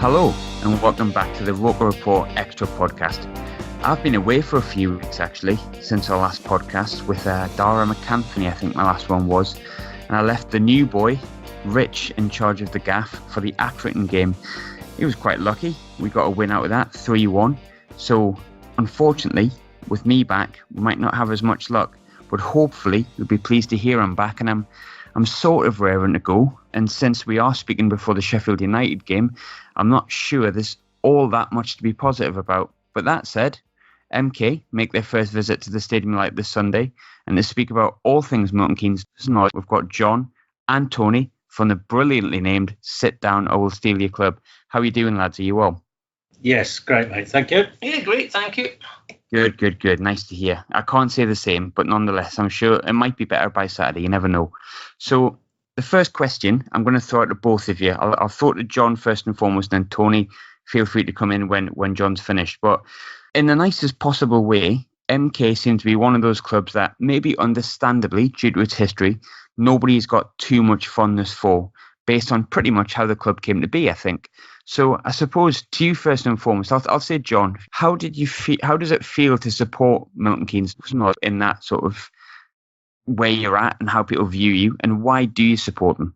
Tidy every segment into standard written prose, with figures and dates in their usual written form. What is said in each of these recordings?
Hello, and welcome back to the ROKER RAPPORT Extra podcast. I've been away for a few weeks, actually, since our last podcast with Dara McAnthony, I think my last one was. And I left the new boy, Rich, in charge of the gaff for the Accrington game. He was quite lucky. We got a win out of that, 3-1. So, unfortunately, with me back, we might not have as much luck. But hopefully, you'll be pleased to hear I'm back, and I'm sort of raring to go. And since we are speaking before the Sheffield United game, I'm not sure there's all that much to be positive about. But that said, MK make their first visit to the Stadium Light this Sunday. And to speak about all things Milton Keynes, we've got John and Tony from the brilliantly named Sit Down, I Will Steal Your Club. How are you doing, lads? Are you well? Yes, great, mate. Thank you. Yeah, great. Thank you. Good. Nice to hear. I can't say the same, but nonetheless, I'm sure it might be better by Saturday. You never know. So the first question I'm going to throw out to both of you. I'll throw it to John first and foremost, and Tony, feel free to come in when John's finished. But in the nicest possible way, MK seems to be one of those clubs that maybe understandably, due to its history, nobody's got too much fondness for, based on pretty much how the club came to be, I think. So I suppose to you first and foremost, I'll say, John, how did you feel? How does it feel to support Milton Keynes in that sort of where you're at and how people view you, and why do you support them?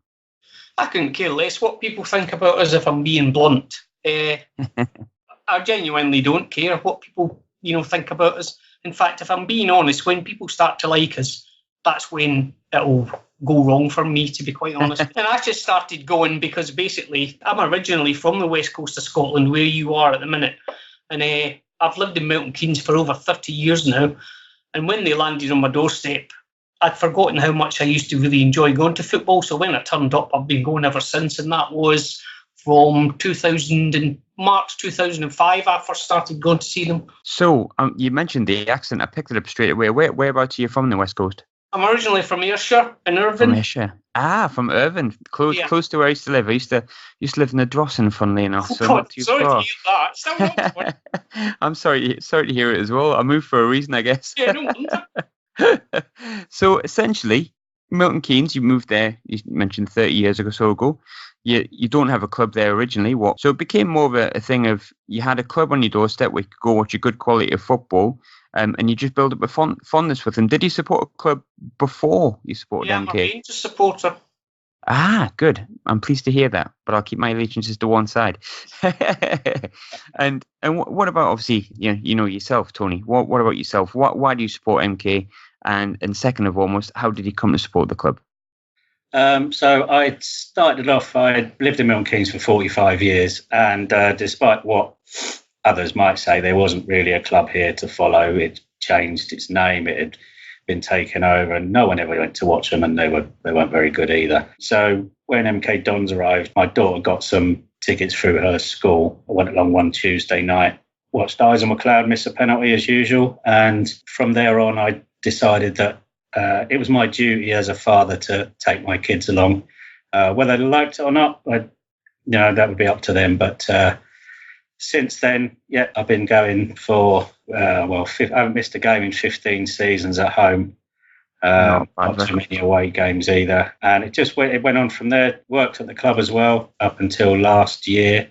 I couldn't care less what people think about us, if I'm being blunt. I genuinely don't care what people think about us. In fact, if I'm being honest, when people start to like us, that's when it'll go wrong for me, to be quite honest. And I just started going because basically I'm originally from the west coast of Scotland, where you are at the minute. And I've lived in Milton Keynes for over 30 years now. And when they landed on my doorstep, I'd forgotten how much I used to really enjoy going to football. So when I turned up, I've been going ever since. And that was from March 2005, I first started going to see them. So you mentioned the accent. I picked it up straight away. Whereabouts are you from, the west coast? I'm originally from Ayrshire in Irvine. From Ayrshire. From Irvine. Close to where I used to live. I used to live in the Drossen, funnily enough. So not too sorry far. to hear that. Still not fun. I'm sorry to hear it as well. I moved for a reason, I guess. Yeah, no wonder. So essentially, Milton Keynes, you moved there, you mentioned 30 years or so ago. You don't have a club there originally. So it became more of a thing of you had a club on your doorstep where you could go watch a good quality of football, and you just build up a fondness with them. Did you support a club before you supported MK? Yeah, I'm a Rangers supporter. Good. I'm pleased to hear that, but I'll keep my allegiances to one side. And what about, obviously, yourself, Tony? What about yourself? Why do you support MK? And second of all, how did you come to support the club? So I started off, I lived in Milton Keynes for 45 years, and despite what others might say, there wasn't really a club here to follow. It changed its name, it had been taken over, and no one ever went to watch them, and they weren't very good either. So when MK Dons arrived, my daughter got some tickets through her school. I went along one Tuesday night, watched Isaac McLeod miss a penalty as usual, and from there on I decided that it was my duty as a father to take my kids along. Whether they liked it or not, that would be up to them. But since then, I've been going for, I haven't missed a game in 15 seasons at home. Not too many away games either. And it went on from there. Worked at the club as well up until last year.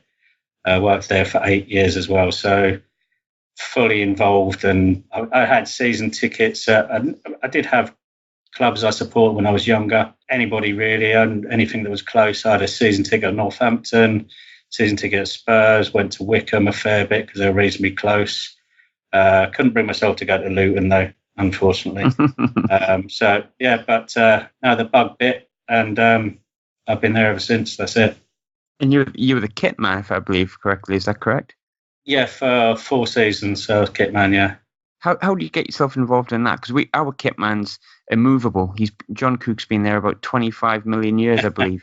Worked there for 8 years as well. So fully involved, and I had season tickets. I did have clubs I supported when I was younger. Anybody really, and anything that was close. I had a season ticket at Northampton, season ticket at Spurs, went to Wickham a fair bit because they were reasonably close. Couldn't bring myself to go to Luton though, unfortunately. But now the bug bit, and I've been there ever since. That's it. And you were the kit man, if I believe correctly. Is that correct? Yeah, for 4 seasons, so I was kit man, yeah. How do you get yourself involved in that? Because our kit man's immovable. John Cook's been there about 25 million years, I believe.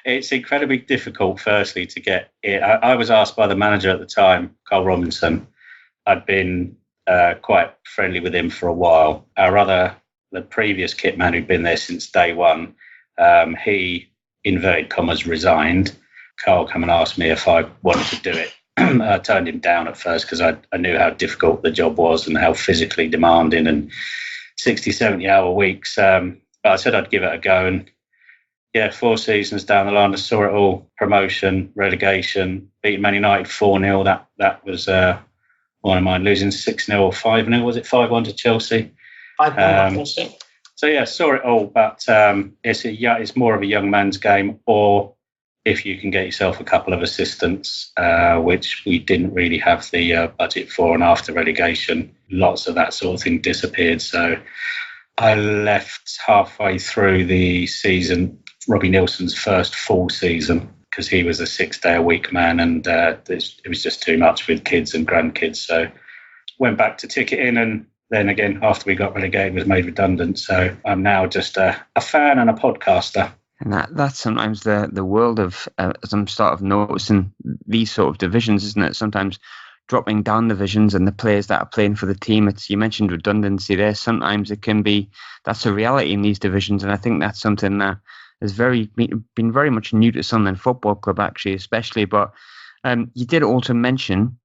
It's incredibly difficult, firstly, to get it. I was asked by the manager at the time, Carl Robinson. I'd been quite friendly with him for a while. The previous kit man who'd been there since day one, he, inverted commas, resigned. Carl came and asked me if I wanted to do it. I turned him down at first because I knew how difficult the job was and how physically demanding and 60, 70-hour weeks. But I said I'd give it a go. And Yeah, 4 seasons down the line, I saw it all: promotion, relegation, beating Man United 4-0. That was one of mine. Losing 6-0 or 5-0. Was it 5-1 to Chelsea? 5-1 Chelsea. So yeah, saw it all, but it's more of a young man's game, or if you can get yourself a couple of assistants, which we didn't really have the budget for, and after relegation, lots of that sort of thing disappeared. So I left halfway through the season, Robbie Nilsson's first full season, because he was a 6-day-a-week man, and it was just too much with kids and grandkids. So went back to ticketing, and then again, after we got relegated, was made redundant. So I'm now just a fan and a podcaster. And that's sometimes the world of, as I'm sort of noticing, these sort of divisions, isn't it? Sometimes dropping down divisions and the players that are playing for the team, you mentioned redundancy there. Sometimes it can be, that's a reality in these divisions. And I think that's something that has been very much new to Sunderland Football Club, actually, especially. But you did also mention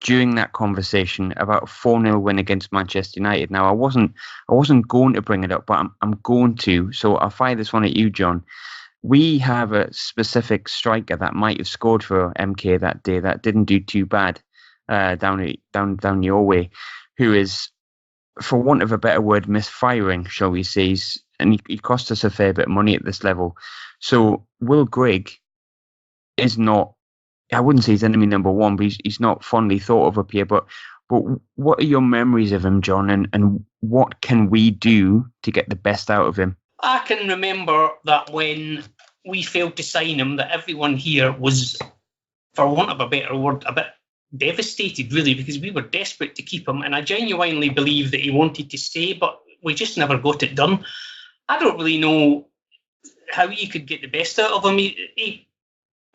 during that conversation about a 4-0 win against Manchester United. Now, I wasn't going to bring it up, but I'm going to. So I'll fire this one at you, John. We have a specific striker that might have scored for MK that day that didn't do too bad down your way, who is, for want of a better word, misfiring, shall we say. And he cost us a fair bit of money at this level. So Will Grigg is not, I wouldn't say he's enemy number one, but he's not fondly thought of up here. But what are your memories of him, John, and what can we do to get the best out of him? I can remember that when we failed to sign him, that everyone here was, for want of a better word, a bit devastated, really, because we were desperate to keep him. And I genuinely believe that he wanted to stay, but we just never got it done. I don't really know how you could get the best out of him. He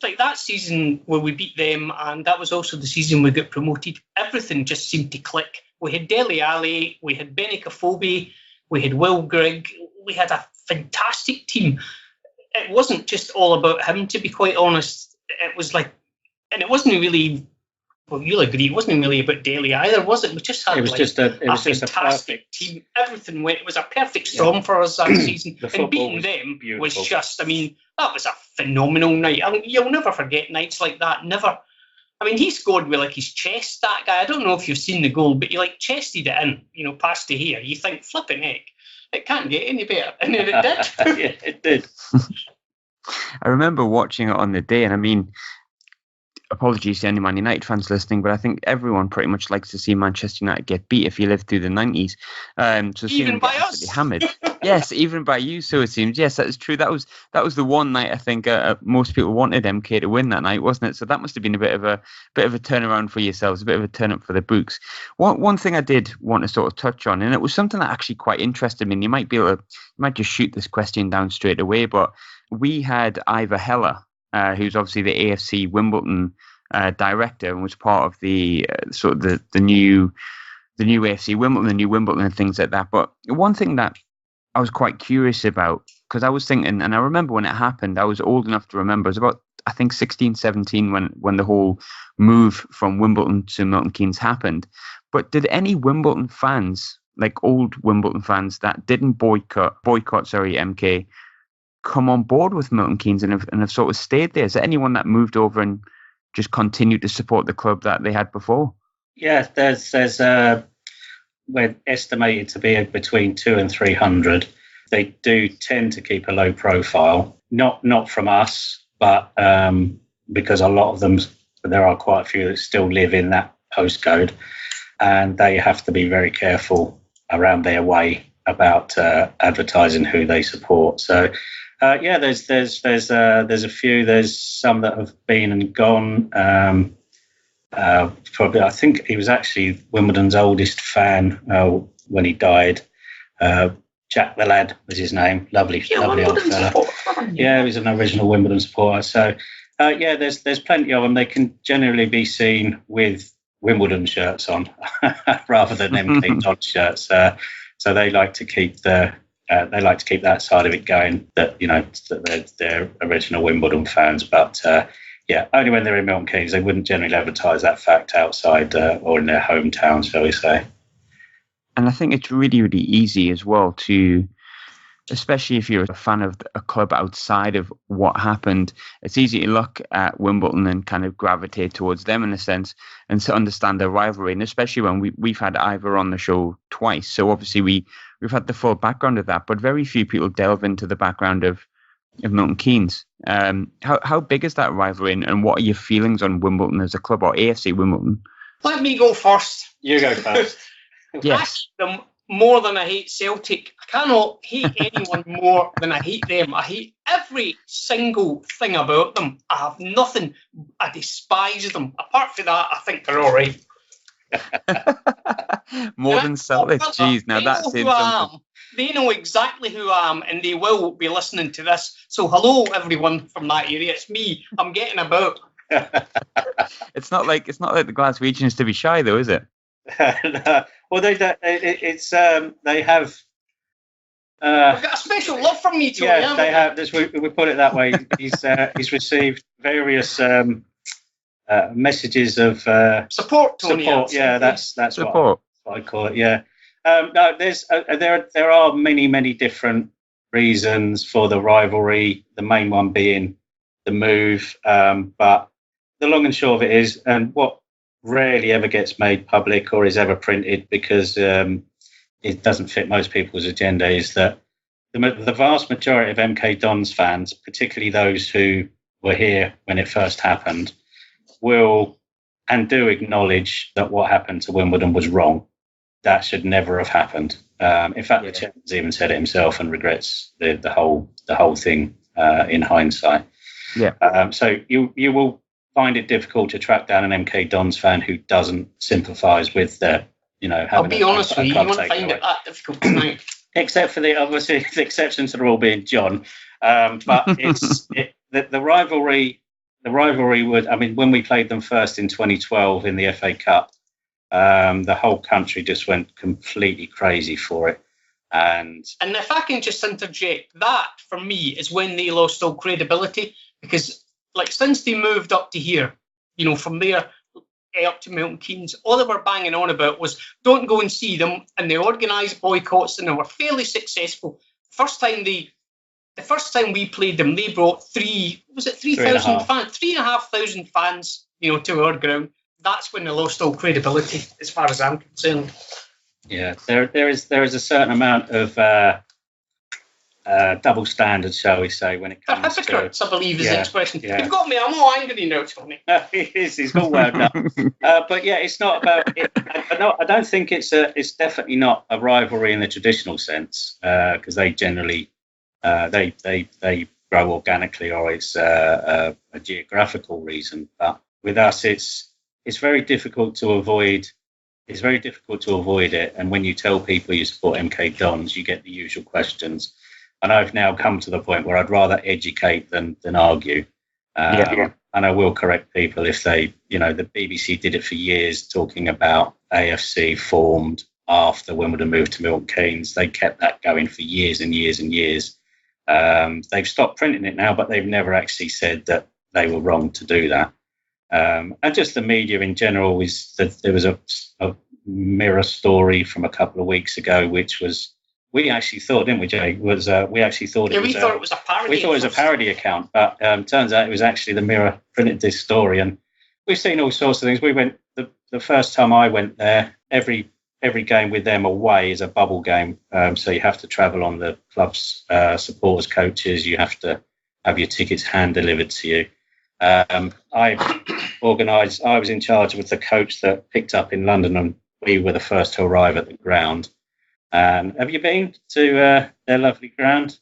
like that season where we beat them, and that was also the season we got promoted, everything just seemed to click. We had Dele Alli, we had Benik Afobe, we had Will Grigg, we had a fantastic team. It wasn't just all about him, to be quite honest. It was like, and it wasn't really, well, you'll agree, it wasn't really about Dele either, was it? We just had a fantastic team. Everything went, it was a perfect storm for us that season. And beating them was just, I mean, that was a phenomenal night. I mean, you'll never forget nights like that, never. I mean, he scored with like his chest, that guy. I don't know if you've seen the goal, but he like chested it in, past to here. You think, flipping heck, it can't get any better. And then it did. Yeah, it did. I remember watching it on the day, and I mean, apologies to any Man United fans listening, but I think everyone pretty much likes to see Manchester United get beat if you lived through the 90s. So even by us? Hammered. Yes, even by you, so it seems. Yes, that is true. That was the one night I think most people wanted MK to win that night, wasn't it? So that must have been a bit of a turnaround for yourselves, a bit of a turn up for the books. One thing I did want to sort of touch on, and it was something that actually quite interested me. And you might just shoot this question down straight away, but we had Ivor Heller, who's obviously the AFC Wimbledon director, and was part of the sort of the new AFC Wimbledon, the new Wimbledon, and things like that. But one thing that I was quite curious about, because I was thinking, and I remember when it happened, I was old enough to remember, it was about, I think, 16, 17 when the whole move from Wimbledon to Milton Keynes happened. But did any Wimbledon fans, like old Wimbledon fans that didn't boycott MK, come on board with Milton Keynes and have sort of stayed there? Is there anyone that moved over and just continued to support the club that they had before? Yeah, there's we're estimated to be between 200 and 300. They do tend to keep a low profile, not from us, but because a lot of them, there are quite a few that still live in that postcode, and they have to be very careful around their way about advertising who they support. So there's a few. There's some that have been and gone. Probably, I think he was actually Wimbledon's oldest fan when he died. Jack the Lad was his name. Lovely old fella. Yeah, he was an original Wimbledon supporter. So there's plenty of them. They can generally be seen with Wimbledon shirts on rather than MK Dodge shirts. So they like to keep that side of it going. That they're original Wimbledon fans, but. Only when they're in Milton Keynes. They wouldn't generally advertise that fact outside or in their hometown, shall we say. And I think it's really, really easy as well to especially if you're a fan of a club outside of what happened. It's easy to look at Wimbledon and kind of gravitate towards them in a sense and to understand their rivalry. And especially when we've had Ivor on the show twice. So obviously we've had the full background of that, but very few people delve into the background of Milton Keynes. How big is that rivalry and what are your feelings on Wimbledon as a club, or AFC Wimbledon? Let me go first. You go first. Yes. I hate them more than I hate Celtic. I cannot hate anyone more than I hate them. I hate every single thing about them. I have nothing. I despise them. Apart from that, I think they're all right. More than Celtic. Jeez, now that's something. They know exactly who I am, and they will be listening to this. So hello, everyone from that area. It's me. I'm getting about. It's not like the Glaswegians to be shy, though, is it? No. Well, they have. They've got a special love from me, Tony. Yeah, they have. We put it that way. He's received various messages of support, Tony. Support. Yeah, that's support. What I call it. Yeah. No, there are many different reasons for the rivalry. The main one being the move, but the long and short of it is, and what rarely ever gets made public or is ever printed because it doesn't fit most people's agenda, is that the vast majority of MK Dons fans, particularly those who were here when it first happened, will and do acknowledge that what happened to Wimbledon was wrong. That should never have happened. In fact, the chairman's even said it himself and regrets the whole thing in hindsight. Yeah. So you will find it difficult to track down an MK Dons fan who doesn't sympathise with the, I'll be honest with you, you won't find it that difficult tonight. Except for the exception to the rule being John. But it's the rivalry. The rivalry would. I mean, when we played them first in 2012 in the FA Cup, the whole country just went completely crazy for it. And if I can just interject, that for me is when they lost all credibility, because since they moved up to here, from there up to Milton Keynes, all they were banging on about was don't go and see them, and they organised boycotts and they were fairly successful. The first time we played them, they brought 3,000 fans, 3,500 fans, to our ground. That's when they lost all credibility, as far as I'm concerned. Yeah, there is a certain amount of double standards, shall we say, when it comes hypocrites, I believe is the expression. Yeah. You've got me. I'm all angry now, Tony. He's all wound up. But yeah, it's not about it. I don't think it's definitely not a rivalry in the traditional sense, because they generally they grow organically, or it's a geographical reason. But with us, it's very difficult to avoid. It's very difficult to avoid it. And when you tell people you support MK Dons, you get the usual questions. And I've now come to the point where I'd rather educate than argue. And I will correct people if they, the BBC did it for years, talking about AFC formed after Wimbledon moved to Milton Keynes. They kept that going for years and years and years. They've stopped printing it now, but they've never actually said that they were wrong to do that. And just the media in general is that there was a Mirror story from a couple of weeks ago, which was, we actually thought, didn't we, Jay? We actually thought it was a parody. We thought it was a parody account, but turns out it was actually the Mirror printed this story. And we've seen all sorts of things. We went the first time I went there. Every game with them away is a bubble game, so you have to travel on the club's supporters coaches. You have to have your tickets hand delivered to you. I was in charge with the coach that picked up in London, and we were the first to arrive at the ground. Have you been to their lovely ground?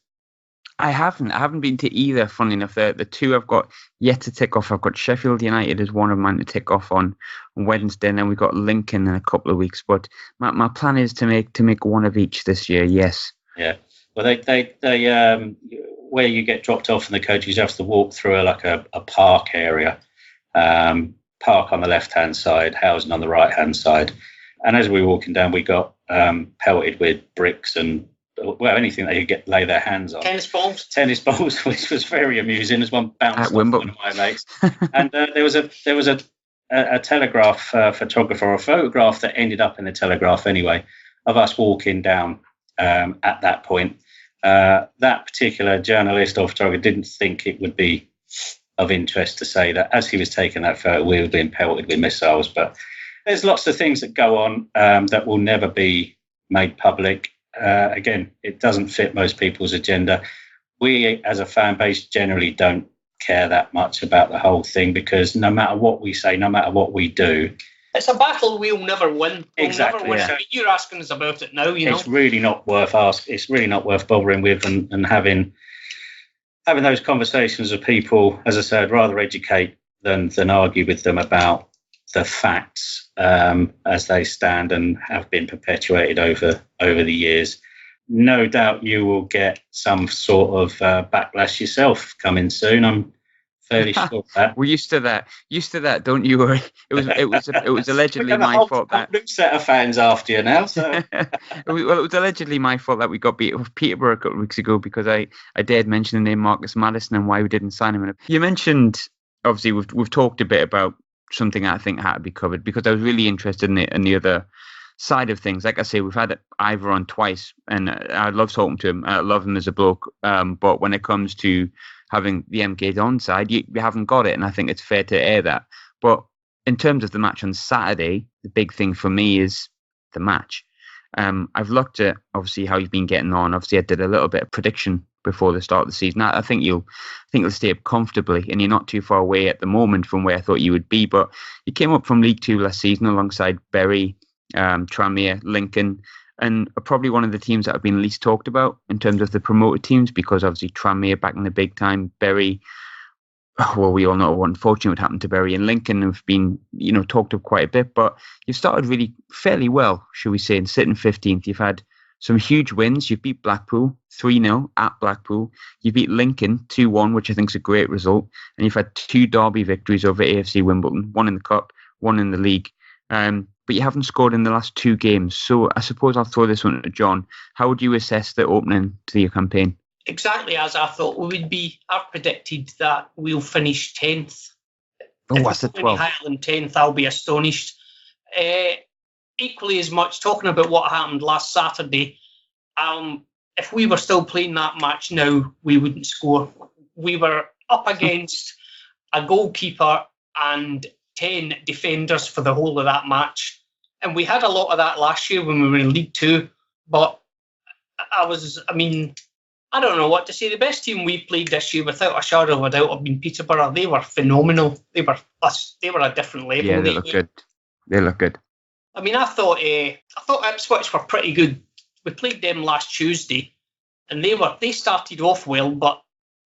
I haven't been to either, funny enough. The two I've got yet to tick off. I've got Sheffield United as one of mine to tick off on Wednesday, and then we've got Lincoln in a couple of weeks. But my plan is to make one of each this year, yes. Yeah. Well, they where you get dropped off from the coaches, you have to walk through a park area. Park on the left-hand side, housing on the right-hand side. And as we were walking down, we got pelted with bricks and anything they could lay their hands on. Tennis balls, which was very amusing. There's one bounced off one of my mates, and there was a Telegraph photographer, or a photograph that ended up in the Telegraph anyway, of us walking down at that point. That particular journalist off target didn't think it would be of interest to say that as he was taking that photo, we were being pelted with missiles. But there's lots of things that go on that will never be made public. Again, it doesn't fit most people's agenda. We, as a fan base, generally don't care that much about the whole thing, because no matter what we say, no matter what we do, it's a battle we'll never win. Exactly. Never win. Yeah. You're asking us about it now, you know. It's really not worth It's really not worth bothering with and having those conversations with people. As I said, I'd rather educate than argue with them about the facts as they stand and have been perpetuated over the years. No doubt you will get some sort of backlash yourself coming soon. I'm fairly sure of that. We're used to that, don't you worry. It was allegedly my fault that new set of fans after you now. So well, it was allegedly my fault that we got beat with Peterborough a couple of weeks ago, because I dared mention the name Marcus Maddison and why we didn't sign him. You mentioned, obviously we've talked a bit about something I think had to be covered, because I was really interested in the other side of things. Like I say, we've had Ivor on twice, and I love talking to him. I love him as a bloke, but when it comes to having the MKs on side, you haven't got it, and I think it's fair to air that. But in terms of the match on Saturday, the big thing for me is the match. I've looked at obviously how you've been getting on. Obviously, I did a little bit of prediction before the start of the season. I think you'll stay up comfortably, and you're not too far away at the moment from where I thought you would be. But you came up from League Two last season alongside Bury, Tranmere, Lincoln, and are probably one of the teams that have been least talked about in terms of the promoted teams, because obviously Tranmere back in the big time, Bury, well, we all know what unfortunately would happen to Bury, and Lincoln have been, talked of quite a bit. But you've started really fairly well, should we say, and sitting 15th. You've had some huge wins. You've beat Blackpool 3-0 at Blackpool. You beat Lincoln 2-1, which I think is a great result. And you've had 2 derby victories over AFC Wimbledon, one in the Cup, one in the league. But you haven't scored in the last 2 games. So I suppose I'll throw this one to John. How would you assess the opening to your campaign? Exactly as I thought we would be. I've predicted that we'll finish 10th. Oh, that's a 12. Higher than 10th, I'll be astonished. Equally as much, talking about what happened last Saturday, if we were still playing that match now, we wouldn't score. We were up against a goalkeeper and 10 defenders for the whole of that match. And we had a lot of that last year when we were in League Two. But I don't know what to say. The best team we played this year, without a shadow of a doubt, have been Peterborough. They were phenomenal. They were a different level. Yeah, they look good. They look good. I mean, I thought Ipswich were pretty good. We played them last Tuesday, and they started off well, but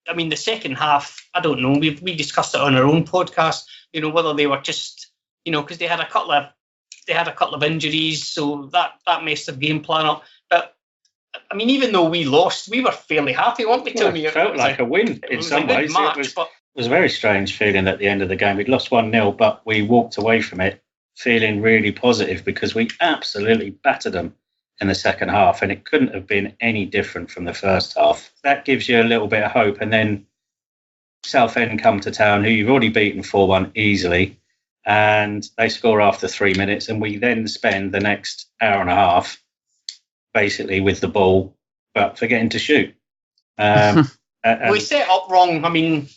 I mean, the second half, I don't know. We discussed it on our own podcast. Whether they were just, because they had a couple of injuries, so that messed their game plan up. But I mean, even though we lost, we were fairly happy, weren't we, Tony? It felt like a win in some ways. It was a very strange feeling at the end of the game. We'd lost 1-0, but we walked away from it feeling really positive, because we absolutely battered them in the second half, and it couldn't have been any different from the first half. That gives you a little bit of hope. And then Southend come to town, who you've already beaten 4-1 easily, and they score after 3 minutes, and we then spend the next hour and a half basically with the ball, but forgetting to shoot. We set up wrong. I mean,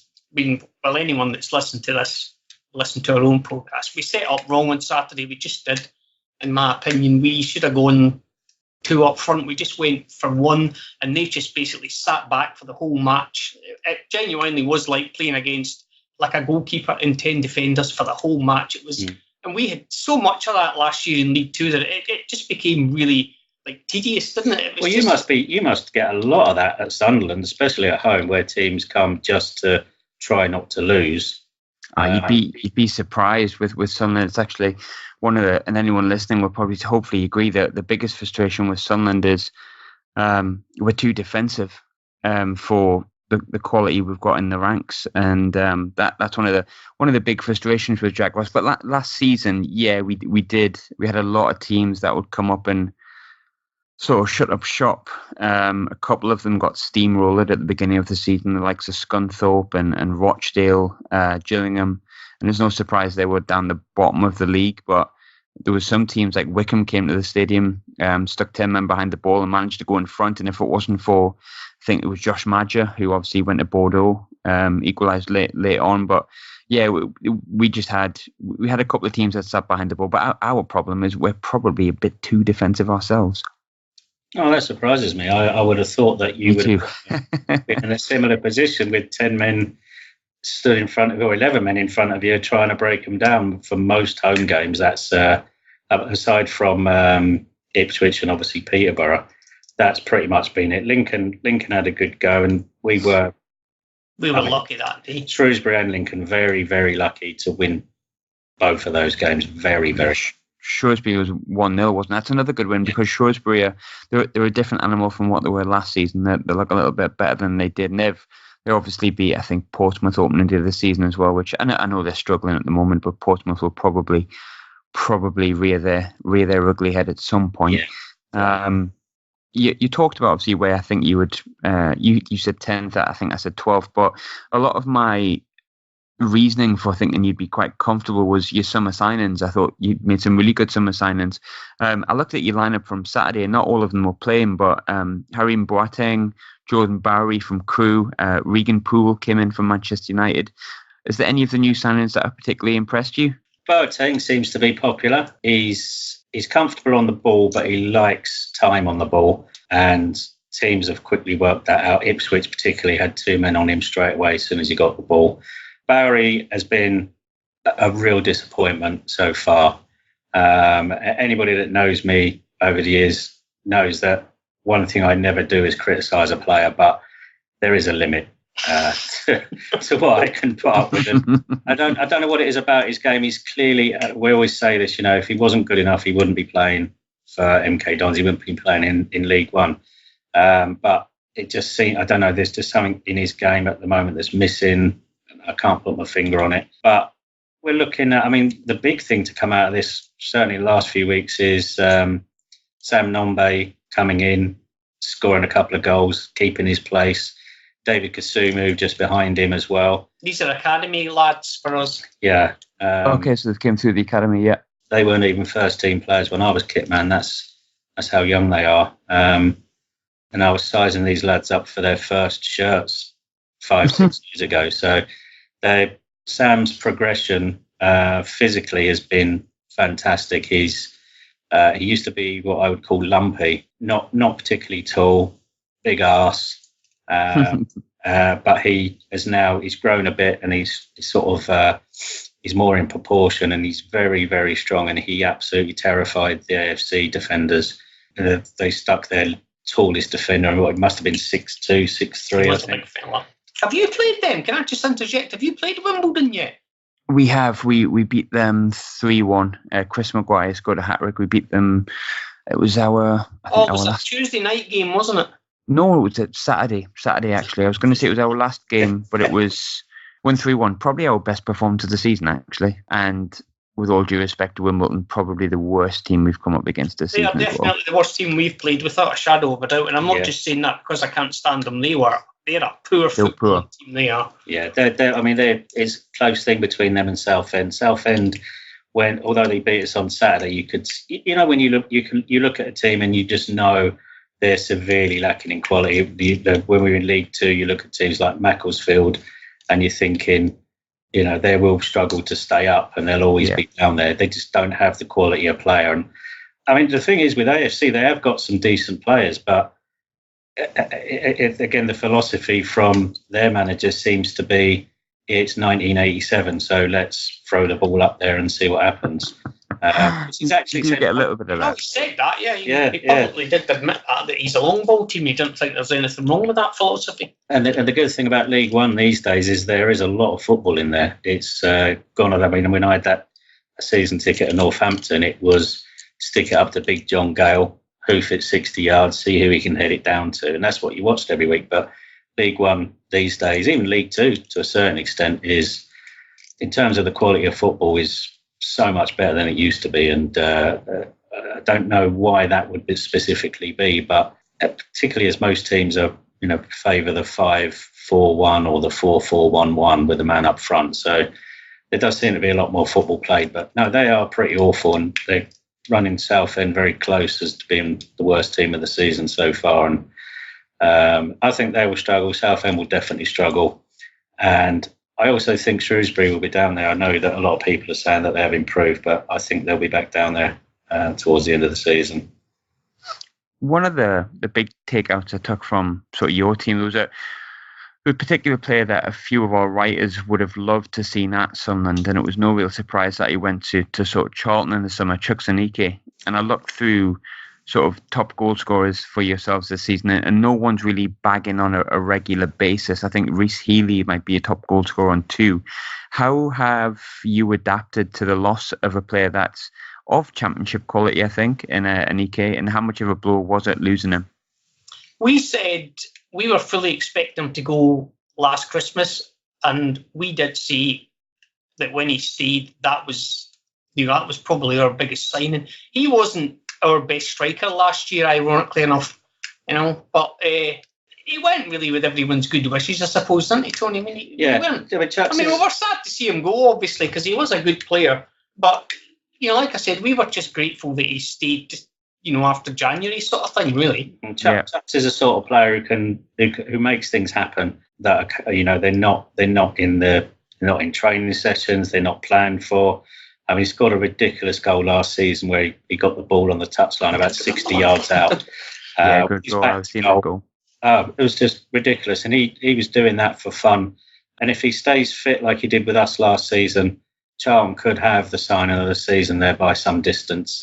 anyone that's listened to our own podcast, we set up wrong on Saturday. We just did, in my opinion. We should have gone 2 up front. We just went for 1, and they just basically sat back for the whole match. It genuinely was like playing against like a goalkeeper and 10 defenders for the whole match. It was, and we had so much of that last year in League Two that it just became really like tedious, didn't it? Well, you must get a lot of that at Sunderland, especially at home, where teams come just to try not to lose. You'd be surprised with Sunderland. It's actually one of the, and anyone listening will probably hopefully agree that the biggest frustration with Sunderland is we're too defensive for the quality we've got in the ranks, and that's one of the big frustrations with Jaguars. But last season, yeah, we had a lot of teams that would come up and sort of shut up shop. A couple of them got steamrolled at the beginning of the season, the likes of Scunthorpe and Rochdale, Gillingham. And there's no surprise they were down the bottom of the league. But there was some teams like Wickham came to the stadium stuck 10 men behind the ball and managed to go in front. And if it wasn't for, I think it was Josh Madger, who obviously went to Bordeaux, equalised late on. But yeah, we had a couple of teams that sat behind the ball. But our problem is we're probably a bit too defensive ourselves. Oh, that surprises me. I would have thought that you would have been in a similar position with 10 men stood in front of you, or 11 men in front of you, trying to break them down for most home games. That's aside from Ipswich and obviously Peterborough, that's pretty much been it. Lincoln had a good go, and we were lucky that day. Shrewsbury and Lincoln very, very lucky to win both of those games. Very, very. Shrewsbury was 1-0, wasn't it? That's another good win because Shrewsbury they're a different animal from what they were last season. They look a little bit better than they did, and they obviously beat, I think, Portsmouth opening day of the season as well, which I know they're struggling at the moment, but Portsmouth will probably rear their ugly head at some point. Yeah. You talked about obviously where I think you would you said 10th, I think I said 12th, but a lot of my reasoning for thinking you'd be quite comfortable was your summer signings. I thought you made some really good summer signings. I looked at your lineup from Saturday, and not all of them were playing, but Harim Boateng, Jordan Bowery from Crewe, Regan Poole came in from Manchester United. Is there any of the new signings that have particularly impressed you? Boateng seems to be popular. He's comfortable on the ball, but he likes time on the ball, and teams have quickly worked that out. Ipswich particularly had 2 men on him straight away as soon as he got the ball. Bowery has been a real disappointment so far. Anybody that knows me over the years knows that one thing I never do is criticise a player, but there is a limit to what I can put up with him. I don't know what it is about his game. He's clearly, we always say this, if he wasn't good enough, he wouldn't be playing for MK Dons. He wouldn't be playing in League One. But it just seems, I don't know, there's just something in his game at the moment that's missing. I can't put my finger on it. But we're looking at, the big thing to come out of this, certainly in the last few weeks, is Sam Nombe coming in, scoring a couple of goals, keeping his place. David Kasumu just behind him as well. These are academy lads for us. Yeah. Okay, so they came through the academy, yeah. They weren't even first team players when I was kit man. That's how young they are. And I was sizing these lads up for their first shirts 5-6 years ago. So Sam's progression physically has been fantastic. He used to be what I would call lumpy, not particularly tall, big arse. But he's grown a bit, and he's more in proportion, and he's very, very strong, and he absolutely terrified the AFC defenders. They stuck their tallest defender, it must have been 6'2", 6'3", I think. Have you played them? Can I just interject? Have you played Wimbledon yet? We have. We beat them 3-1. Chris Maguire scored a hat-trick. We beat them. It was our last Tuesday night game, wasn't it? No, it was Saturday. Saturday, actually. I was going to say it was our last game, but it was 3-1. Probably our best performance of the season, actually. And with all due respect to Wimbledon, probably the worst team we've come up against this season. They are definitely the worst team we've played, without a shadow of a doubt. And I'm not just saying that because I can't stand them. They're a poor football team. They are. Yeah, there is a close thing between them and Southend. Southend, although they beat us on Saturday, you could, when you look at a team and you just know they're severely lacking in quality. When we were in League Two, you look at teams like Macclesfield, and you're thinking, they will struggle to stay up, and they'll always be down there. They just don't have the quality of player. And the thing is, with AFC, they have got some decent players, but again, the philosophy from their manager seems to be, it's 1987, so let's throw the ball up there and see what happens. He's actually said, get a little bit of that. He said that, He probably did admit that he's a long ball team. He didn't think there's anything wrong with that philosophy. And the good thing about League One these days is there is a lot of football in there. It's gone. When I had that season ticket at Northampton, it was stick it up to Big John Gale, hoof it 60 yards, see who he can head it down to. And that's what you watched every week. But League One these days, even League Two to a certain extent, is, in terms of the quality of football, is so much better than it used to be. And I don't know why that would specifically be, but particularly as most teams are, favour the 5-4-1 or the 4-4-1-1 with a man up front. So there does seem to be a lot more football played. But no, they are pretty awful, and running Southend very close as to being the worst team of the season so far. And I think they will struggle. Southend will definitely struggle. And I also think Shrewsbury will be down there. I know that a lot of people are saying that they have improved, but I think they'll be back down there towards the end of the season. One of the big takeouts I took from sort of your team was a particular player that a few of our writers would have loved to see at Sunderland, and it was no real surprise that he went to sort of Charlton in the summer, Chuks Aneke. And I looked through sort of top goal scorers for yourselves this season, and no one's really bagging on a regular basis. I think Rhys Healey might be a top goal scorer on 2. How have you adapted to the loss of a player that's of championship quality, I think, in Aneke, and how much of a blow was it losing him? We said we were fully expecting him to go last Christmas, and we did say that when he stayed, that was probably our biggest signing. He wasn't our best striker last year, ironically enough, but he went really with everyone's good wishes, I suppose, didn't he, Tony? He went. We were sad to see him go, obviously, because he was a good player, but like I said, we were just grateful that he stayed, after January, sort of thing, really. Chuks is a sort of player who makes things happen. That they're not in training sessions. They're not planned for. I mean, he scored a ridiculous goal last season where he got the ball on the touchline about 60 yards out. Good goal. I've seen that goal. It was just ridiculous, and he was doing that for fun. And if he stays fit like he did with us last season, Charlton could have the signing of the season there by some distance.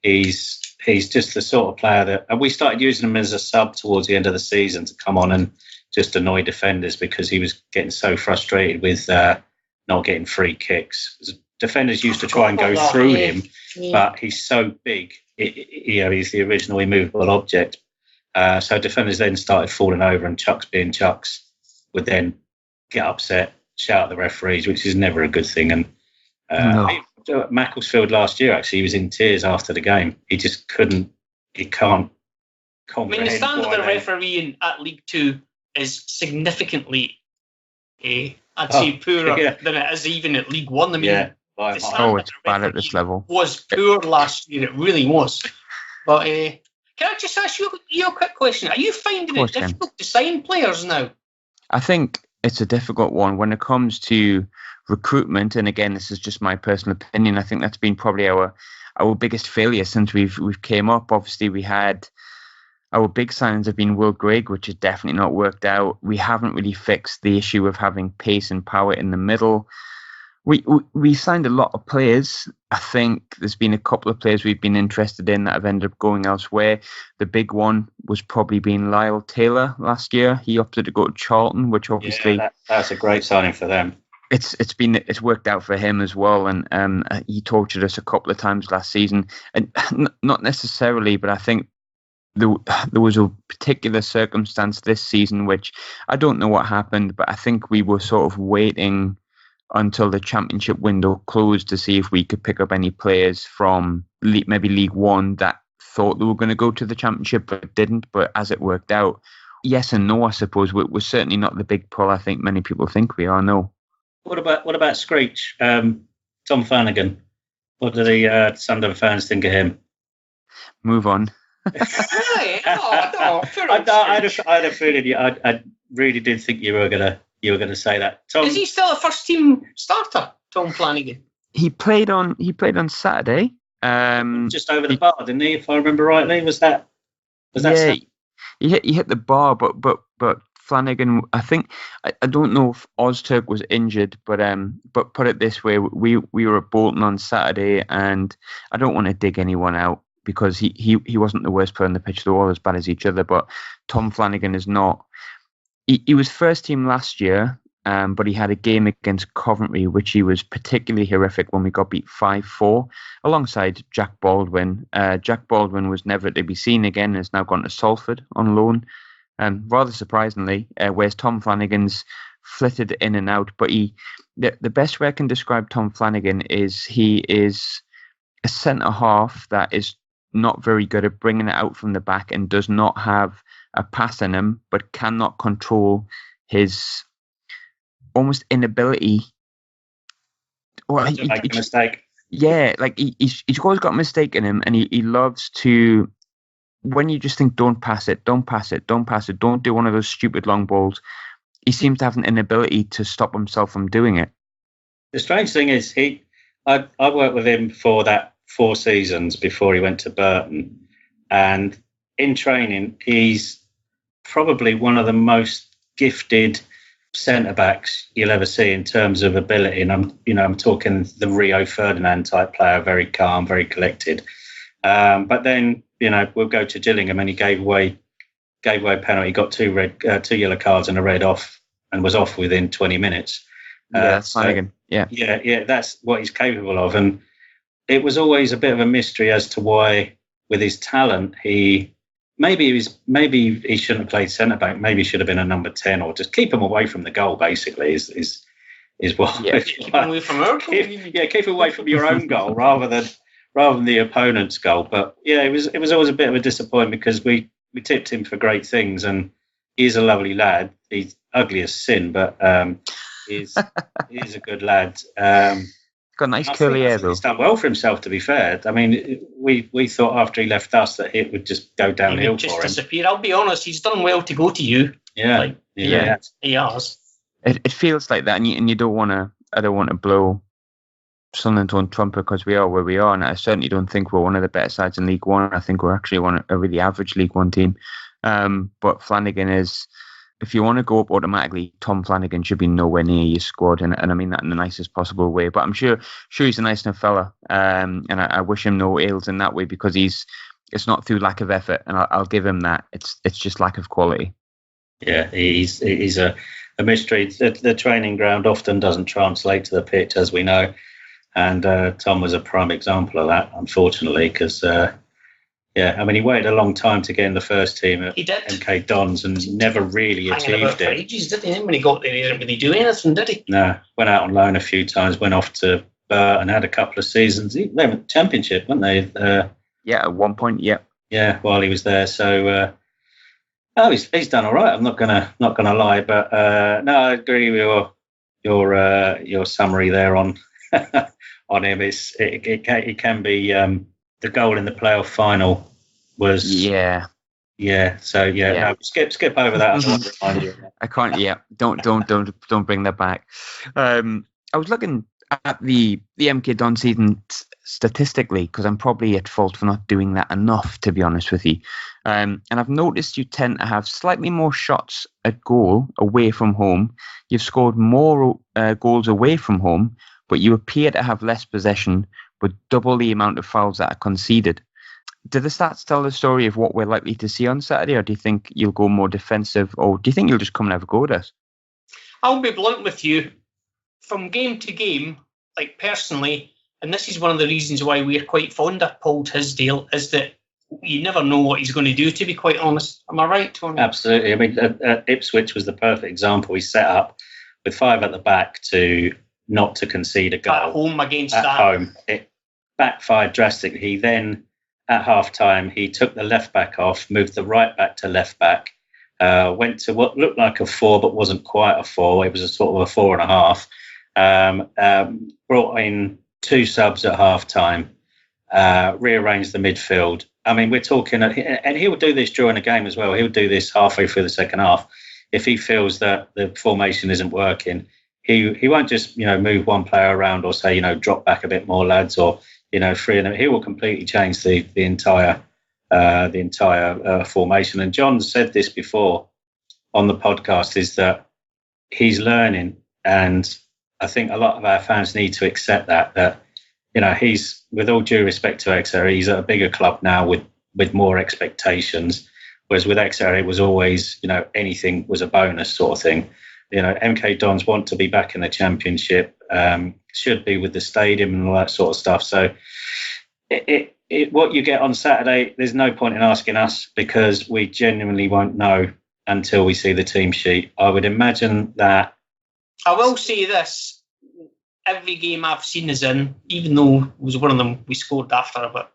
He's just the sort of player that, and we started using him as a sub towards the end of the season to come on and just annoy defenders because he was getting so frustrated with not getting free kicks. Defenders used to try and go through him, but he's so big. He's the original immovable object. So defenders then started falling over, and Chuks, being Chuks, would then get upset, shout at the referees, which is never a good thing. And Macclesfield last year, actually, he was in tears after the game. He just can't comprehend. I mean, the standard of refereeing at League Two is significantly, I'd say, poorer than it is even at League One. I mean, it's bad at this level. Was poor last year. It really was. But can I just ask you a quick question? Are you finding it difficult to sign players now? I think it's a difficult one when it comes to recruitment. And again, this is just my personal opinion. I think that's been probably our biggest failure since we've came up. Obviously, we had our big signings have been Will Grigg, which has definitely not worked out. We haven't really fixed the issue of having pace and power in the middle. We signed a lot of players. I think there's been a couple of players we've been interested in that have ended up going elsewhere. The big one was probably being Lyle Taylor last year. He opted to go to Charlton, which obviously that's a great signing for them. It's worked out for him as well, and he tortured us a couple of times last season, and not necessarily, but I think there was a particular circumstance this season which I don't know what happened, but I think we were sort of waiting until the championship window closed to see if we could pick up any players from maybe League One that thought they were going to go to the championship but didn't. But as it worked out, yes and no, I suppose. We're certainly not the big pull I think many people think we are, no. What about Screech? Tom Flanagan. What do the Sunderland fans think of him? Move on. I had a feeling I really did think you were gonna say that. Tom, is he still a first team starter, Tom Flanagan? He played on Saturday. Just over the bar, didn't he? If I remember rightly, was that? Yeah, he hit the bar, but Flanagan, I think, I don't know if Ozturk was injured, but put it this way, we were at Bolton on Saturday, and I don't want to dig anyone out because he wasn't the worst player on the pitch. They're all as bad as each other, but Tom Flanagan is not. He was first team last year, but he had a game against Coventry, which he was particularly horrific when we got beat 5-4, alongside Jack Baldwin. Jack Baldwin was never to be seen again and has now gone to Salford on loan. Rather surprisingly, whereas Tom Flanagan's flitted in and out. But the best way I can describe Tom Flanagan is he is a centre-half that is not very good at bringing it out from the back and does not have a pass in him, but cannot control his almost inability. To make a mistake. Yeah, like he's always got a mistake in him, and he loves to. When you just think, don't pass it, don't pass it, don't pass it, don't do one of those stupid long balls. He seems to have an inability to stop himself from doing it. The strange thing is, I worked with him for that 4 seasons before he went to Burton, and in training, he's probably one of the most gifted centre backs you'll ever see in terms of ability. And I'm talking the Rio Ferdinand type player, very calm, very collected. But then, we'll go to Gillingham, and he gave away a penalty, got 2 yellow cards and a red off, and was off within 20 minutes. That's Flanagan. Yeah, that's what he's capable of. And it was always a bit of a mystery as to why, with his talent, maybe he shouldn't have played centre back. Maybe he should have been a number 10, or just keep him away from the goal. Basically, is what. Yeah, keep him away from our goal. Keep him away from your own goal rather than the opponent's goal. But yeah, it was always a bit of a disappointment because we tipped him for great things, and he's a lovely lad. He's ugly as sin, but he's a good lad. Got nice curly hair though. He's done well for himself, to be fair. I mean, we thought after he left us that it would just go downhill just for him. Disappear. I'll be honest, he's done well to go to you. Yeah, he has. It feels like that, and you don't want to. I don't want to blow Sunderland's own trumpet because we are where we are, and I certainly don't think we're one of the better sides in League One. I think we're actually a really average League One team. But Flanagan is. If you want to go up automatically, Tom Flanagan should be nowhere near your squad, and I mean that in the nicest possible way. But I'm sure he's a nice enough fella, and I wish him no ills in that way because it's not through lack of effort, and I'll give him that. It's just lack of quality. Yeah, he's a mystery. The training ground often doesn't translate to the pitch, as we know, and Tom was a prime example of that, unfortunately, because. I mean, he waited a long time to get in the first team at MK Dons and never really achieved it. Ages, didn't he? When he got there, he didn't really do anything, did he? No, went out on loan a few times, went off to Burton, had a couple of seasons. They were Championship, weren't they? At one point, yeah. Yeah, while he was there. So, he's done all right. I'm not gonna lie, but no, I agree with your summary there on on him. It can be. The goal in the playoff final was So no, skip over that. I don't want to remind you. I can't. Yeah, don't bring that back. I was looking at the MK Don season statistically because I'm probably at fault for not doing that enough, to be honest with you. And I've noticed you tend to have slightly more shots at goal away from home. You've scored more goals away from home, but you appear to have less possession. But double the amount of fouls that are conceded. Do the stats tell the story of what we're likely to see on Saturday, or do you think you'll go more defensive, or do you think you'll just come and have a go at us? I'll be blunt with you. From game to game, like personally, and this is one of the reasons why we're quite fond of Paul Tisdale, is that you never know what he's going to do, to be quite honest. Am I right, Tony? Absolutely. I mean, Ipswich was the perfect example. He set up with 5 at the back to not to concede a goal. At home against at that. home. It backfired drastically. He then, at half-time, he took the left-back off, moved the right-back to left-back, went to what looked like a 4 but wasn't quite a 4. It was a sort of a 4.5. Brought in 2 subs at half-time, rearranged the midfield. I mean, we're talking... And he will do this during a game as well. He'll do this halfway through the second half. If he feels that the formation isn't working... He won't just move one player around or say drop back a bit more, lads, or free them. He will completely change the entire formation. And John said this before on the podcast, is that he's learning, and I think a lot of our fans need to accept that he's, with all due respect to XTRA, he's at a bigger club now with more expectations, whereas with XTRA it was always anything was a bonus sort of thing. MK Dons want to be back in the Championship, should be with the stadium and all that sort of stuff. So what you get on Saturday, there's no point in asking us because we genuinely won't know until we see the team sheet. I would imagine that... I will say this, every game I've seen us in, even though it was one of them we scored after about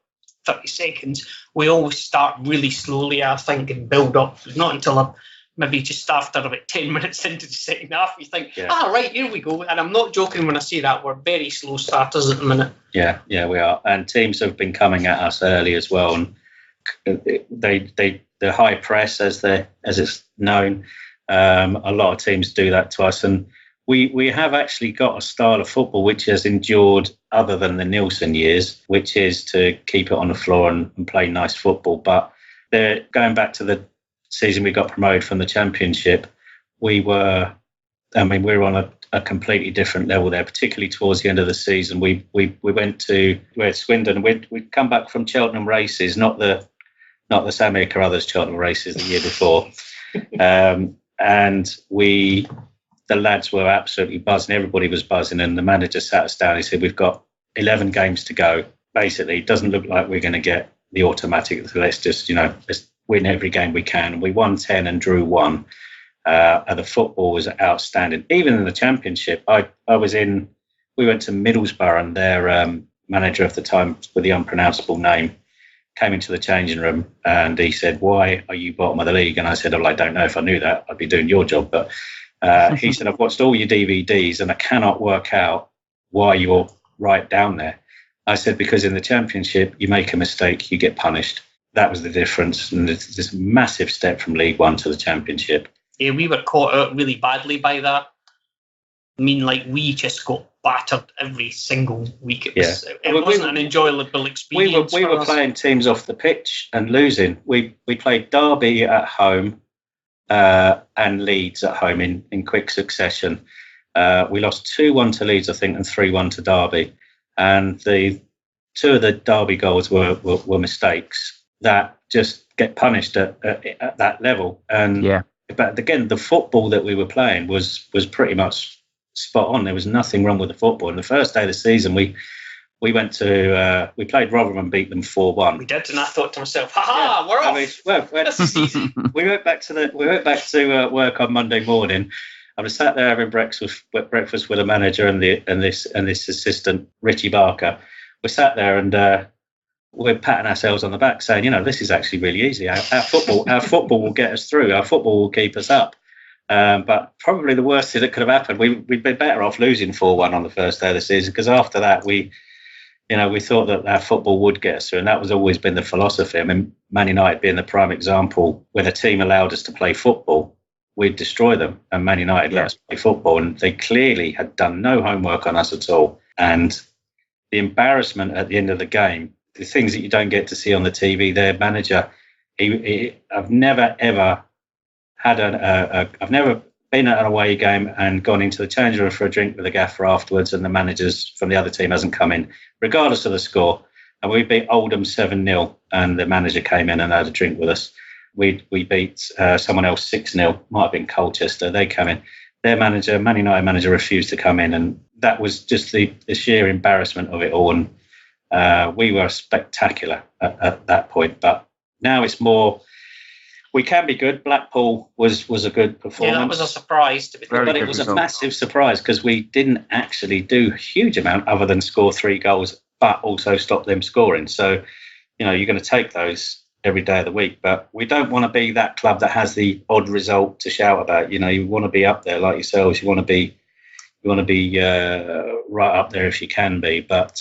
30 seconds, we always start really slowly, I think, and build up. It's not until maybe just after about 10 minutes into the second half, you think, right, here we go. And I'm not joking when I say that. We're very slow starters at the minute. Yeah, we are. And teams have been coming at us early as well. And the high press, as it's known, a lot of teams do that to us. And we have actually got a style of football which has endured other than the Nielsen years, which is to keep it on the floor and play nice football. But going back to the season we got promoted from the Championship, we were on a completely different level there, particularly towards the end of the season. We went to Swindon. We'd come back from Cheltenham races, not the Samir Carruthers Cheltenham races the year before. And the lads were absolutely buzzing. Everybody was buzzing. And the manager sat us down. He said, we've got 11 games to go. Basically, it doesn't look like we're going to get the automatic. So let's just, let's win every game we can. And we won 10 and drew 1. And the football was outstanding. Even in the Championship, we went to Middlesbrough, and their manager of the time with the unpronounceable name came into the changing room and he said, why are you bottom of the league? And I said, I don't know. If I knew that, I'd be doing your job. But he said, I've watched all your DVDs and I cannot work out why you're right down there. I said, because in the Championship, you make a mistake, you get punished. That was the difference. And it's this massive step from League One to the Championship. Yeah, we were caught out really badly by that. I mean, we just got battered every single week. It wasn't an enjoyable experience. We were playing teams off the pitch and losing. We played Derby at home and Leeds at home in quick succession. We lost 2-1 to Leeds, I think, and 3-1 to Derby. And the two of the Derby goals were mistakes that just get punished at that level. And but again, the football that we were playing was pretty much spot on. There was nothing wrong with the football. And the first day of the season, we went to we played Rotherham and beat them 4-1. We did, and I thought to myself, we're off. This is easy. We went back to work on Monday morning. I was sat there having breakfast with the manager and this assistant, Richie Barker. We sat there and we're patting ourselves on the back, saying, this is actually really easy. Our football will get us through. Our football will keep us up. But probably the worst thing that could have happened, we'd be better off losing 4-1 on the first day of the season, because after that we thought that our football would get us through, and that was always been the philosophy. I mean, Man United being the prime example, when a team allowed us to play football, we'd destroy them, and Man United let us play football, and they clearly had done no homework on us at all. And the embarrassment at the end of the game, the things that you don't get to see on the TV, their manager, I've never ever had I've never been at an away game and gone into the changing room for a drink with the gaffer afterwards, and the managers from the other team hasn't come in, regardless of the score. And we beat Oldham 7-0, and the manager came in and had a drink with us. We beat someone else 6-0, might have been Colchester. They came in. Their manager, Man United manager, refused to come in, and that was just the sheer embarrassment of it all. And we were spectacular at that point. But now it's more, we can be good. Blackpool was a good performance. Yeah, that was a surprise to be fair. But it was a massive surprise because we didn't actually do a huge amount other than score 3 goals, but also stop them scoring. So, you're going to take those every day of the week. But we don't want to be that club that has the odd result to shout about. You want to be up there like yourselves. You want to be right up there if you can be. But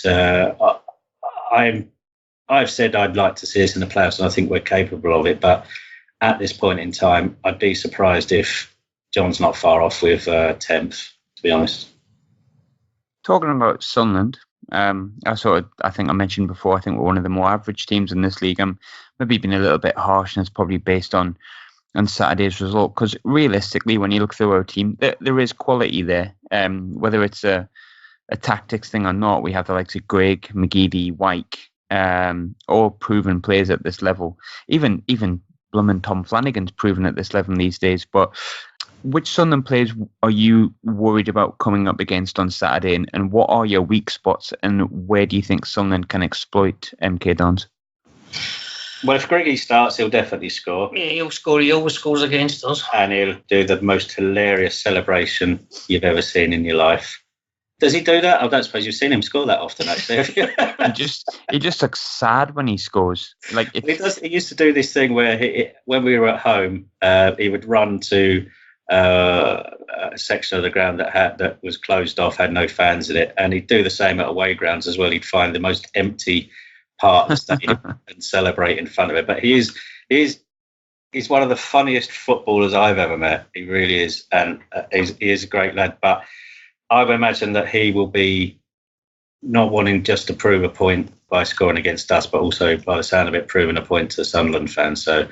I've said I'd like to see us in the playoffs, and I think we're capable of it. But at this point in time, I'd be surprised if John's not far off with 10th, to be honest. Talking about Sunderland, I think I mentioned before, I think we're one of the more average teams in this league. I'm maybe being a little bit harsh, and it's probably based on Saturday's result, because realistically, when you look through our team, there is quality there. Whether it's a tactics thing or not, we have the likes of Grigg, McGeady, Wyke, all proven players at this level. Even Blum Tom Flanagan's proven at this level these days. But which Sunderland players are you worried about coming up against on Saturday, and what are your weak spots, and where do you think Sunderland can exploit MK Dons? Well, if Griggy starts, he'll definitely score. Yeah, he'll score. He always scores against us. And he'll do the most hilarious celebration you've ever seen in your life. Does he do that? I don't suppose you've seen him score that often, actually. he just looks sad when he scores. Like he does. He used to do this thing where when we were at home, he would run to a section of the ground that was closed off, had no fans in it, and he'd do the same at away grounds as well. He'd find the most empty part of the stadium and celebrate in front of it. But he's one of the funniest footballers I've ever met. He really is, and he is a great lad. But I would imagine that he will be not wanting just to prove a point by scoring against us, but also, by the sound of it, proving a point to Sunderland fans. So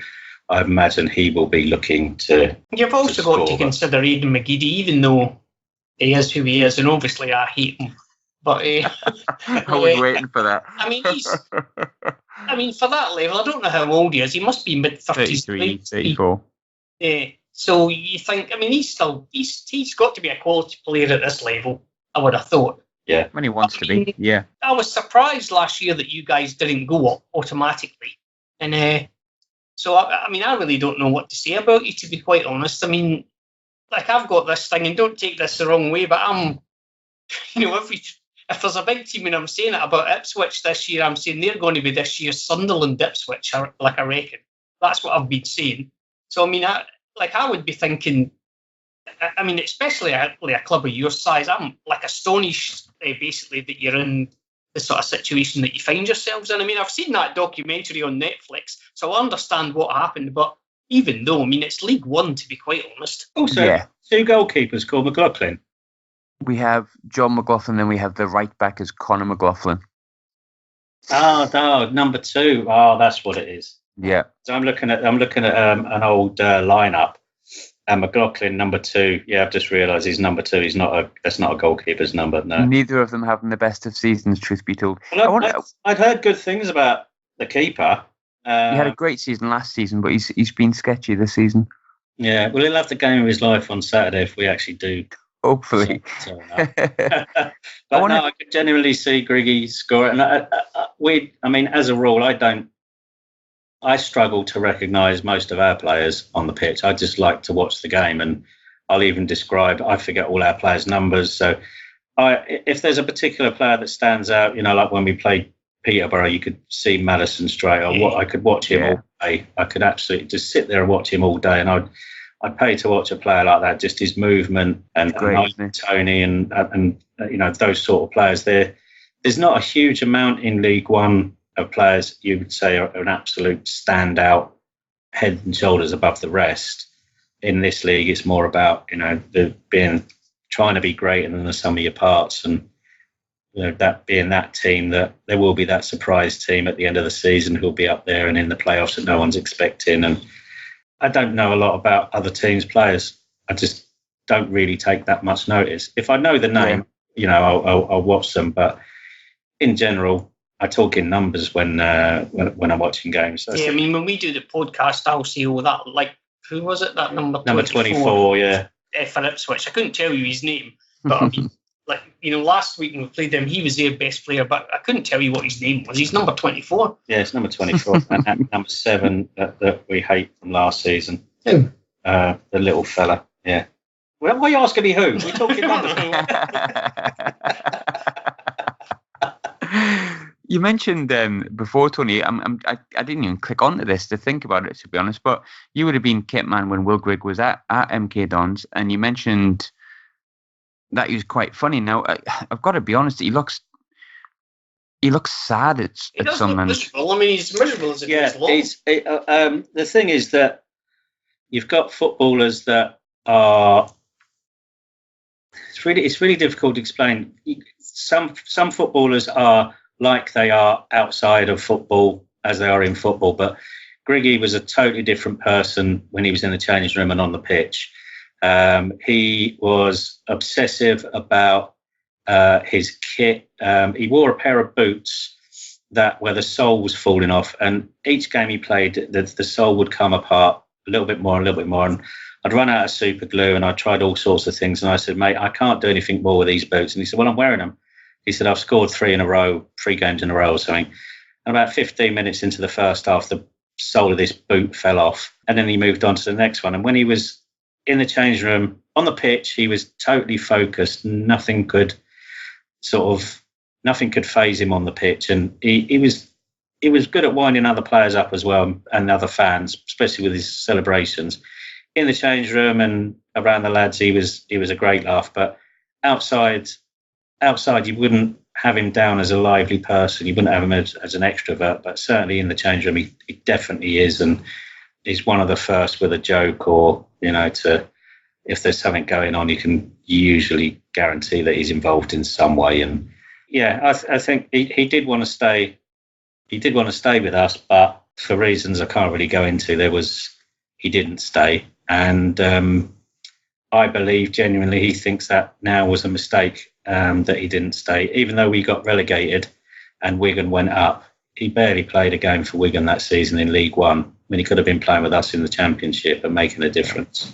I imagine he will be looking to. You've also got to consider Aidan McGeady, even though he is who he is, and obviously I hate him. But I was waiting for that. I mean, for that level, I don't know how old he is. He must be mid-30s. 33, 34. So you think, I mean, he's got to be a quality player at this level, I would have thought. Yeah. When he wants to be, yeah. I was surprised last year that you guys didn't go automatically. And so, I mean, I really don't know what to say about you, to be quite honest. I mean, like, I've got this thing, and don't take this the wrong way, but I'm, if there's a big team and I'm saying it about Ipswich this year, I'm saying they're going to be this year's Sunderland Ipswich, like I reckon. That's what I've been saying. So, I mean, I would be thinking, I mean, especially a club of your size, I'm like astonished, basically, that you're in the sort of situation that you find yourselves in. I mean, I've seen that documentary on Netflix, so I understand what happened, but even though, I mean, it's League One, to be quite honest. Also, two goalkeepers called McLaughlin. We have John McLaughlin, then we have the right back as Conor McLaughlin. Oh, no, number 2. Oh, that's what it is. Yeah. So I'm looking at an old lineup, and McLaughlin number 2. Yeah, I've just realised he's number 2. That's not a goalkeeper's number. No. Neither of them having the best of seasons, truth be told. Well, I'd heard good things about the keeper. He had a great season last season, but he's been sketchy this season. Yeah, well, he'll have the game of his life on Saturday if we actually do. Hopefully. But I could genuinely see Griggy score it. And I mean, as a rule, I struggle to recognise most of our players on the pitch. I just like to watch the game, and I'll even I forget all our players' numbers. So if there's a particular player that stands out, like when we played Peterborough, you could see Madison straight. I could watch him all day. I could absolutely just sit there and watch him all day, and I'd pay to watch a player like that. Just his movement and Tony and those sort of players. There's not a huge amount in League One of players you would say are an absolute standout, head and shoulders above the rest. In this league, it's more about trying to be greater than the sum of your parts, and that being that team, that there will be that surprise team at the end of the season who'll be up there and in the playoffs that no one's expecting. And I don't know a lot about other teams' players. I just don't really take that much notice. If I know the name, I'll watch them. But in general, I talk in numbers when I'm watching games. So I mean, when we do the podcast, I'll say, who was it? That number 24, yeah. For Ipswich. I couldn't tell you his name, but I mean, last week when we played them, he was their best player, but I couldn't tell you what his name was. He's number 24. Yeah, it's number 24. And number 7 that we hate from last season. Who? The little fella, yeah. Well, why are you asking me who? We're talking numbers. You mentioned before, Tony, I didn't even click onto this to think about it, to be honest, but you would have been kit man when Will Grigg was at MK Dons, and you mentioned that he was quite funny. Now, I've got to be honest, he looks sad at Sunderland. I mean, he's miserable as it is long. The thing is that you've got footballers that are... It's really difficult to explain. Some footballers are like they are outside of football as they are in football, but Griggy was a totally different person when he was in the changing room and on the pitch. He was obsessive about his kit. He wore a pair of boots where the sole was falling off, and each game he played, the sole would come apart a little bit more. And I'd run out of super glue, and I tried all sorts of things. And I said, mate, I can't do anything more with these boots. And he said, well, I'm wearing them. He said, I've scored 3 games in a row or something. And about 15 minutes into the first half, the sole of this boot fell off. And then he moved on to the next one. And when he was in the changing room, on the pitch, he was totally focused. Nothing could sort of nothing could faze him on the pitch, and he was good at winding other players up as well, and other fans, especially with his celebrations in the change room and around the lads. He was a great laugh, but outside you wouldn't have him down as a lively person. You wouldn't have him as an extrovert, but certainly in the change room he definitely is, and he's one of the first with a joke, or if there's something going on, you can usually guarantee that he's involved in some way. And yeah, I think he did want to stay. He did want to stay with us, but for reasons I can't really go into, he didn't stay. And I believe genuinely he thinks that now was a mistake, that he didn't stay. Even though we got relegated and Wigan went up, he barely played a game for Wigan that season in League One. I mean, he could have been playing with us in the Championship and making a difference.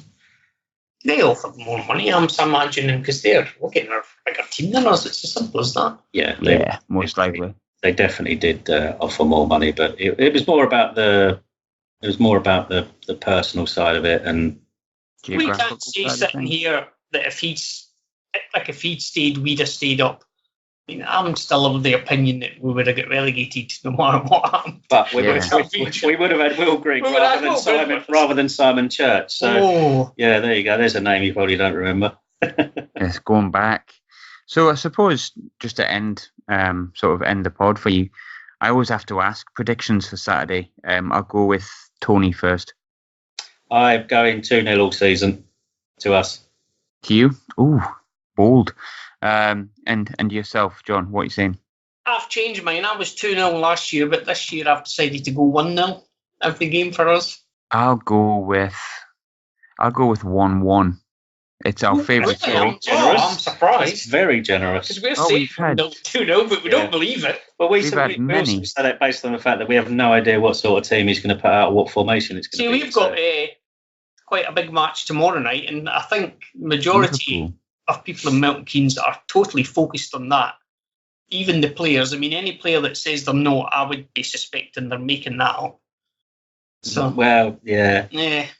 They offered more money, I'm imagining, because they're looking at a bigger team than us. It's as simple as that. Yeah, most likely. They definitely did offer more money, but it was more about the personal side of it. And we can't say sitting here that if he'd stayed, we'd have stayed up. I mean, I'm still of the opinion that we would have got relegated no matter what happened. But we would have had Will Grigg rather than Simon Church. So yeah, there you go. There's a name you probably don't remember. Yes, going back. So I suppose just to end the pod for you, I always have to ask predictions for Saturday. I'll go with Tony first. I'm going 2-0 all season to us. To you? Ooh, bold. And yourself, John, what are you saying? I've changed mine. I was 2-0 last year, but this year I've decided to go 1-0 every game for us. I'll go with 1-1. It's our favourite score. I'm surprised. It's very generous. Because we're saying 2-0, but we don't believe it. Well, we said it based on the fact that we have no idea what sort of team he's going to put out, or what formation it's going to be. We've got quite a big match tomorrow night, and I think majority of people in Milton Keynes are totally focused on that. Even the players. I mean, any player that says they're not, I would be suspecting they're making that up. So, well, yeah.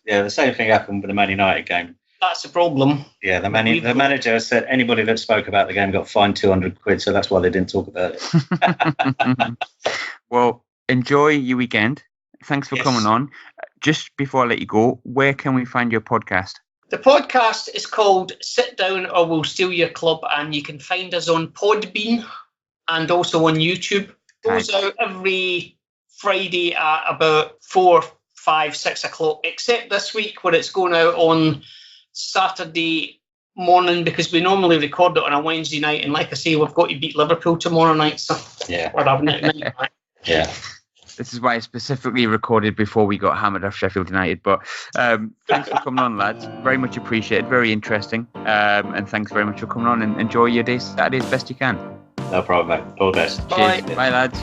The same thing happened with the Man United game. That's the problem. Yeah, the manager said anybody that spoke about the game got fined £200, so that's why they didn't talk about it. Well, enjoy your weekend. Thanks for coming on. Just before I let you go, where can we find your podcast? The podcast is called Sit Down or We'll Steal Your Club, and you can find us on Podbean and also on YouTube. It goes out every Friday at about 4, 5, 6 o'clock, except this week where it's going out on Saturday morning, because we normally record it on a Wednesday night, and like I say, we've got to beat Liverpool tomorrow night, so we're having it tonight. Yeah. This is why I specifically recorded before we got hammered off Sheffield United. But thanks for coming on, lads. Very much appreciated. Very interesting. And thanks very much for coming on, and enjoy your day Saturday as best you can. No problem, mate. All the best. Bye. Cheers. Bye, lads.